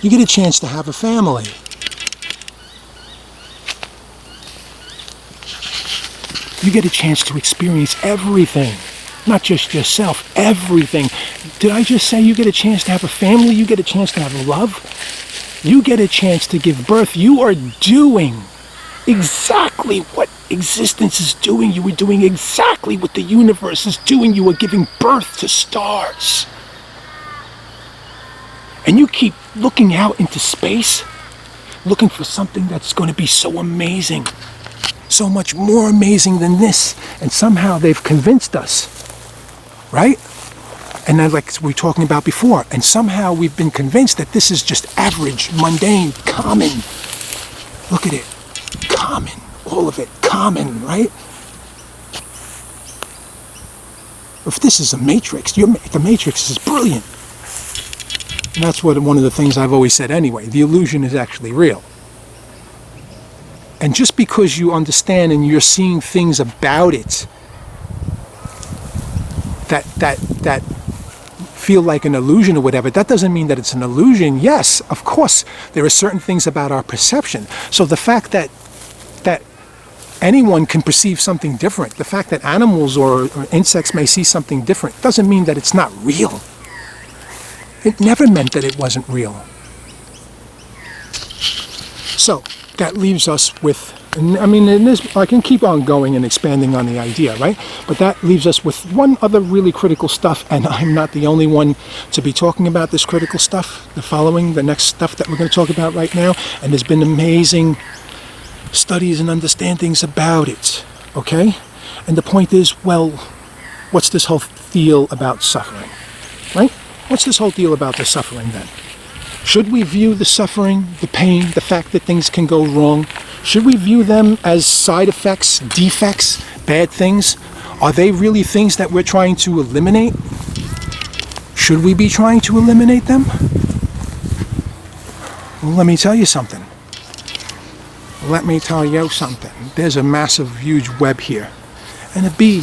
You get a chance to have a family. You get a chance to experience everything. Not just yourself, everything. Did I just say you get a chance to have a family? You get a chance to have love? You get a chance to give birth. You are doing exactly what existence is doing. You are doing exactly what the universe is doing. You are giving birth to stars. And you keep looking out into space, looking for something that's going to be so amazing, so much more amazing than this. And somehow they've convinced us, right? And then, like we were talking about before, and somehow we've been convinced that this is just average, mundane, common. Look at it. Common. All of it. Common, right? If this is a matrix, the matrix is brilliant. And that's one of the things I've always said anyway. The illusion is actually real. And just because you understand and you're seeing things about it that feel like an illusion or whatever, that doesn't mean that it's an illusion. Yes, of course, there are certain things about our perception. So the fact that anyone can perceive something different, the fact that animals or insects may see something different, doesn't mean that it's not real. It never meant that it wasn't real. So that leaves us with, I mean, in this, I can keep on going and expanding on the idea, right? But that leaves us with one other really critical stuff, and I'm not the only one to be talking about this critical stuff, the next stuff that we're going to talk about right now, and there's been amazing studies and understandings about it, okay? And the point is, well, what's this whole deal about suffering, right? What's this whole deal about the suffering then? Should we view the suffering, the pain, the fact that things can go wrong, should we view them as side effects, defects, bad things? Are they really things that we're trying to eliminate? Should we be trying to eliminate them? Well, let me tell you something. There's a massive, huge web here, and a bee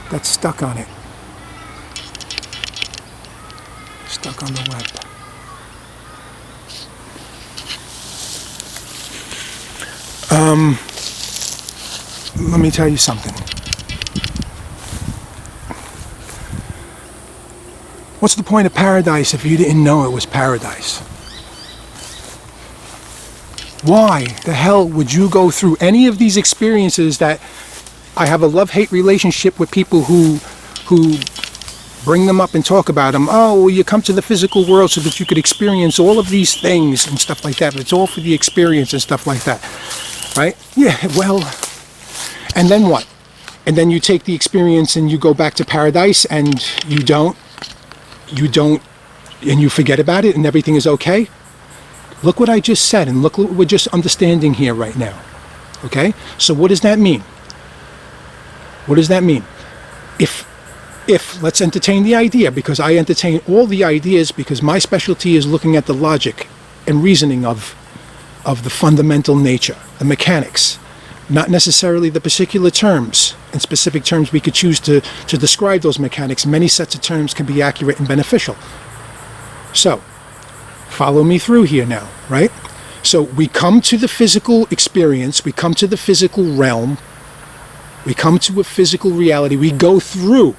that's stuck on it. Stuck on the web. Let me tell you something. What's the point of paradise if you didn't know it was paradise? Why the hell would you go through any of these experiences that I have a love-hate relationship with people who bring them up and talk about them? Oh, well, you come to the physical world so that you could experience all of these things and stuff like that. But it's all for the experience and stuff like that, right? Yeah, well, and then what? And then you take the experience and you go back to paradise and you don't, and you forget about it and everything is okay? Look what I just said, and look what we're just understanding here right now, okay? So what does that mean? What does that mean? If let's entertain the idea, because I entertain all the ideas, because my specialty is looking at the logic and reasoning of the fundamental nature, the mechanics, not necessarily the particular terms. In specific terms we could choose to describe those mechanics. Many sets of terms can be accurate and beneficial. So, follow me through here now, right? So we come to the physical experience, we come to the physical realm, we come to a physical reality, we go through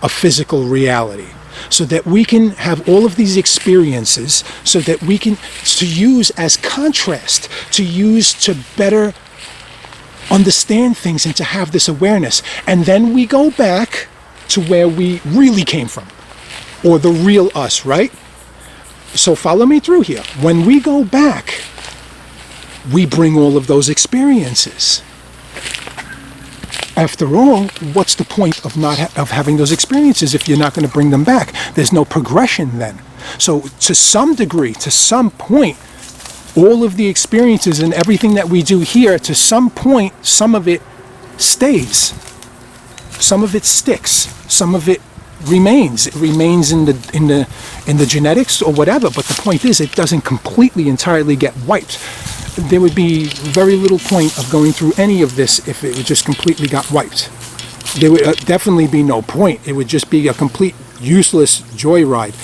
a physical reality so that we can have all of these experiences, so that we can, to use as contrast, to use to better understand things and to have this awareness. And then we go back to where we really came from, or the real us, right? So follow me through here. When we go back, we bring all of those experiences. After all, what's the point of having those experiences if you're not going to bring them back? There's no progression then. So to some degree, to some point, all of the experiences and everything that we do here, to some point, some of it stays. Some of it sticks. Some of it remains. It remains in the genetics or whatever. But the point is, it doesn't completely, entirely get wiped. There would be very little point of going through any of this if it just completely got wiped. There would definitely be no point. It would just be a complete useless joyride.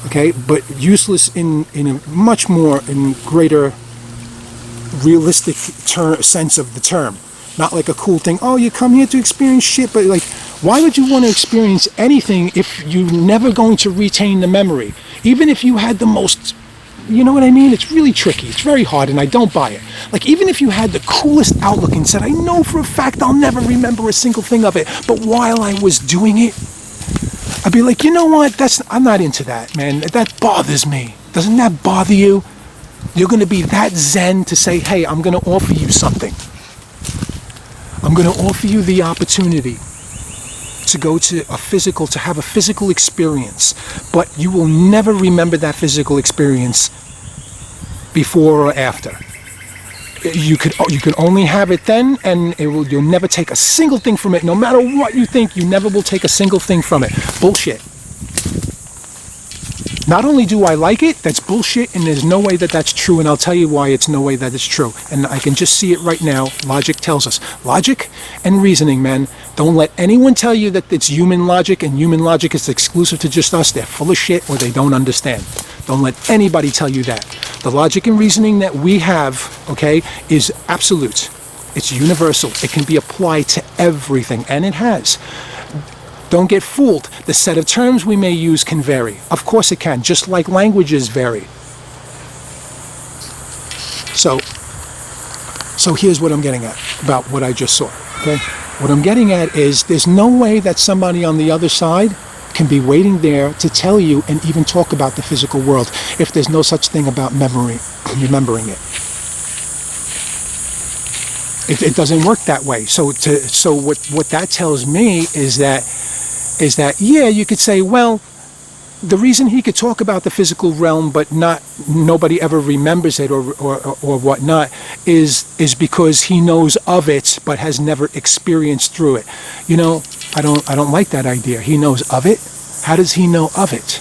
okay, but useless in a much more, in greater realistic sense of the term. Not like a cool thing, oh, you come here to experience shit, but like, why would you want to experience anything if you're never going to retain the memory? Even if you had the most, you know what I mean? It's really tricky. It's very hard, and I don't buy it. Like, even if you had the coolest outlook and said, I know for a fact I'll never remember a single thing of it, but while I was doing it, I'd be like, you know what? I'm not into that, man. That bothers me. Doesn't that bother you? You're going to be that zen to say, hey, I'm going to offer you something. I'm going to offer you the opportunity to go to to have a physical experience, but you will never remember that physical experience before or after. You can only have it then, and you'll never take a single thing from it. No matter what you think, you never will take a single thing from it. Bullshit. Not only do I like it, that's bullshit, and there's no way that that's true, and I'll tell you why it's no way that it's true. And I can just see it right now. Logic tells us. Logic and reasoning, man. Don't let anyone tell you that it's human logic, and human logic is exclusive to just us. They're full of shit, or they don't understand. Don't let anybody tell you that. The logic and reasoning that we have, okay, is absolute. It's universal. It can be applied to everything, and it has. Don't get fooled. The set of terms we may use can vary. Of course it can, just like languages vary. So here's what I'm getting at about what I just saw. Okay? What I'm getting at is there's no way that somebody on the other side can be waiting there to tell you and even talk about the physical world if there's no such thing about remembering it. It doesn't work that way. So what that tells me is that yeah, you could say, well, the reason he could talk about the physical realm but nobody ever remembers it or whatnot is because he knows of it but has never experienced through it. You know, I don't like that idea. He knows of it. How does he know of it?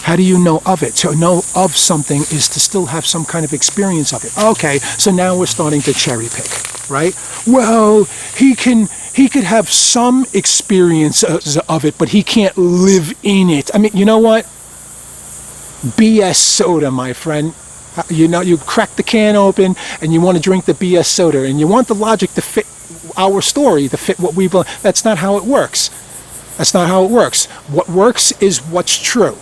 How do you know of it? To know of something is to still have some kind of experience of it. Okay, so now we're starting to cherry pick, right? Well, he could have some experience of it, but he can't live in it. I mean, you know what? BS soda, my friend. You know, you crack the can open and you want to drink the BS soda, and you want the logic to fit our story, to fit what we believe. That's not how it works. That's not how it works. What works is what's true.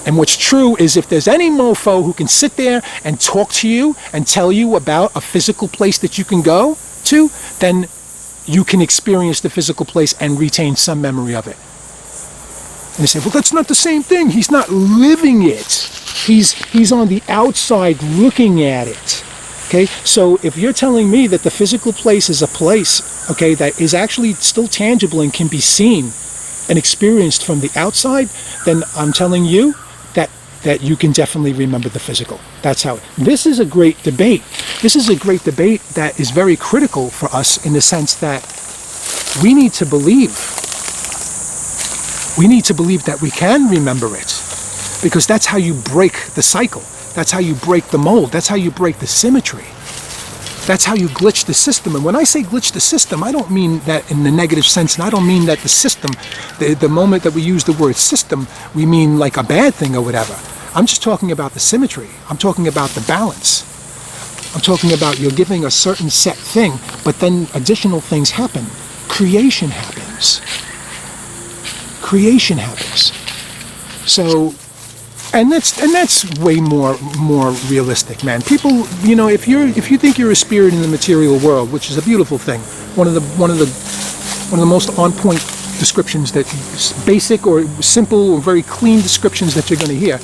And what's true is if there's any mofo who can sit there and talk to you and tell you about a physical place that you can go to, then you can experience the physical place and retain some memory of it. And they say, well, that's not the same thing. He's not living it. He's on the outside looking at it. Okay, so if you're telling me that the physical place is a place, okay, that is actually still tangible and can be seen and experienced from the outside, then I'm telling you that you can definitely remember the physical. That's how this is a great debate. This is a great debate that is very critical for us in the sense that we need to believe that we can remember it, because that's how you break the cycle. That's how you break the mold. That's how you break the symmetry. That's how you glitch the system. And when I say glitch the system, I don't mean that in the negative sense, and I don't mean that the system, the moment that we use the word system, we mean like a bad thing or whatever. I'm just talking about the symmetry. I'm talking about the balance. I'm talking about you're giving a certain set thing, but then additional things happen. Creation happens. Creation happens. So, and that's way more realistic, man. People, you know, if you think you're a spirit in the material world, which is a beautiful thing, one of the most on point descriptions, that basic or simple or very clean descriptions that you're going to hear.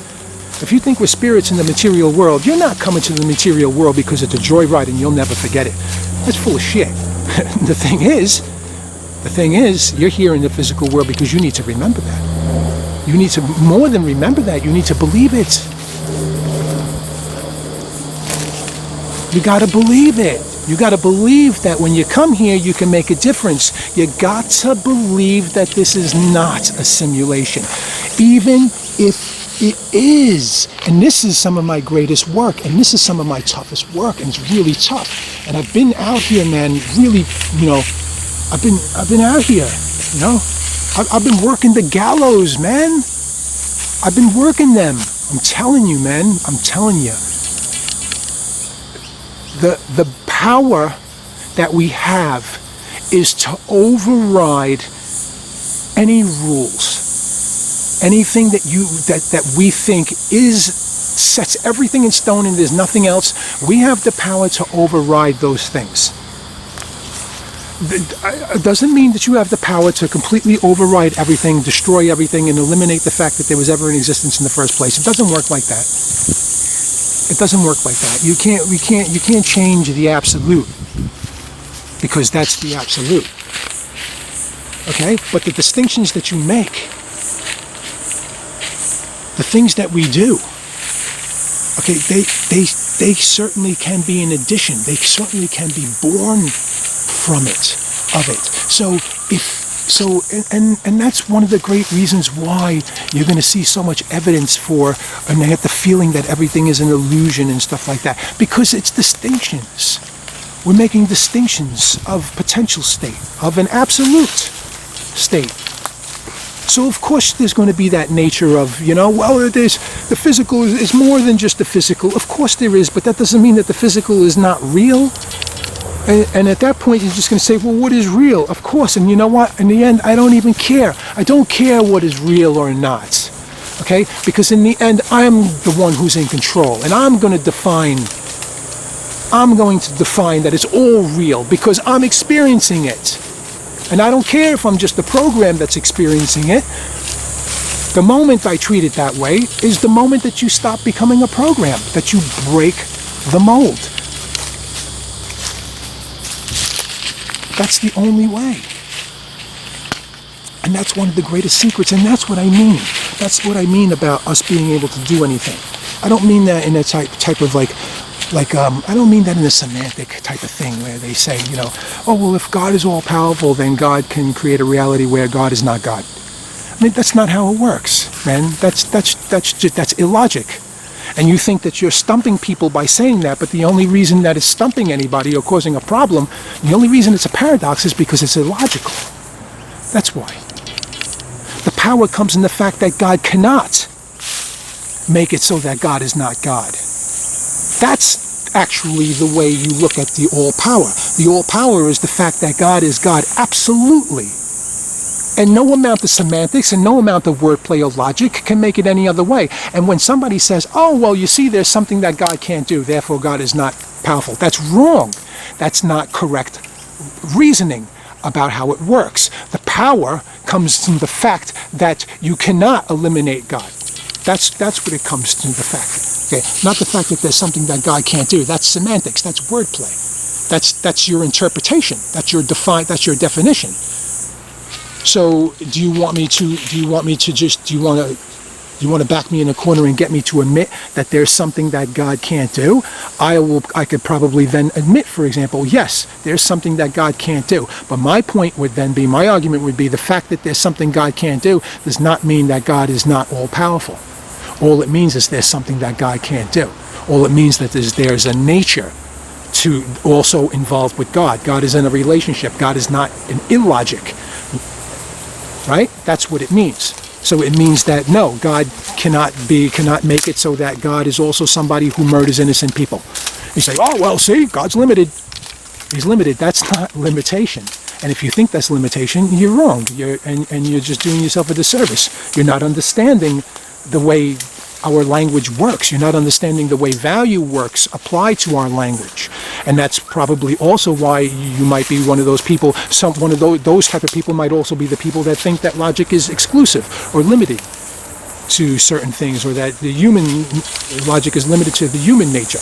If you think we're spirits in the material world, you're not coming to the material world because it's a joyride and you'll never forget it. That's full of shit. The thing is, you're here in the physical world because you need to remember that. You need to, more than remember that, you need to believe it. You gotta believe it. You gotta believe that when you come here, you can make a difference. You got to believe that this is not a simulation. Even if it is. And this is some of my greatest work, and this is some of my toughest work, and it's really tough. And I've been out here, man, really, you know, I've been out here, you know. I've been working the gallows, man. I've been working them. I'm telling you, man. I'm telling you. The power that we have is to override any rules, anything that we think sets everything in stone and there's nothing else. We have the power to override those things. It doesn't mean that you have the power to completely override everything, destroy everything, and eliminate the fact that there was ever an existence in the first place. It doesn't work like that. It doesn't work like that. You can't change the absolute, because that's the absolute. Okay? But the distinctions that you make, the things that we do, okay, they certainly can be an addition. They certainly can be born from it, of it. And that's one of the great reasons why you're going to see so much evidence for, and they have the feeling that everything is an illusion and stuff like that, because it's distinctions. We're making distinctions of potential state, of an absolute state. So of course there's going to be that nature of, the physical is more than just the physical. Of course there is, but that doesn't mean that the physical is not real. And at that point, you're just going to say, well, what is real? Of course. And you know what? In the end, I don't even care. I don't care what is real or not. Okay? Because in the end, I'm the one who's in control. And I'm going to define that it's all real because I'm experiencing it. And I don't care if I'm just the program that's experiencing it. The moment I treat it that way is the moment that you stop becoming a program, that you break the mold. That's the only way. And that's one of the greatest secrets, and that's what I mean. That's what I mean about us being able to do anything. I don't mean that in a type of I don't mean that in a semantic type of thing where they say, oh, well, if God is all powerful, then God can create a reality where God is not God. I mean, that's not how it works, man. That's illogic. And you think that you're stumping people by saying that, but the only reason that it's stumping anybody or causing a problem, the only reason it's a paradox is because it's illogical. That's why. The power comes in the fact that God cannot make it so that God is not God. That's actually the way you look at the all-power. The all-power is the fact that God is God absolutely. And no amount of semantics and no amount of wordplay or logic can make it any other way. And when somebody says, oh, well, you see, there's something that God can't do, therefore God is not powerful. That's wrong. That's not correct reasoning about how it works. The power comes from the fact that you cannot eliminate God. That's what it comes to, the fact. Okay? Not the fact that there's something that God can't do. That's semantics. That's wordplay. That's your interpretation. That's your definition. So do you want to back me in a corner and get me to admit that there's something that God can't do? I could probably then admit, for example, yes, there's something that God can't do. But my argument would be the fact that there's something God can't do does not mean that God is not all powerful. All it means is there's something that God can't do. All it means that there's a nature to also involved with God. God is in a relationship. God is not an illogic. Right? That's what it means. So it means that no, God cannot make it so that God is also somebody who murders innocent people. You say, oh, well, see, God's limited. He's limited. That's not limitation. And if you think that's limitation, you're wrong. And you're just doing yourself a disservice. You're not understanding the way our language works. You're not understanding the way value works applied to our language. And that's probably also why you might be one of those people. Those type of people might also be the people that think that logic is exclusive or limited to certain things, or that the human logic is limited to the human nature.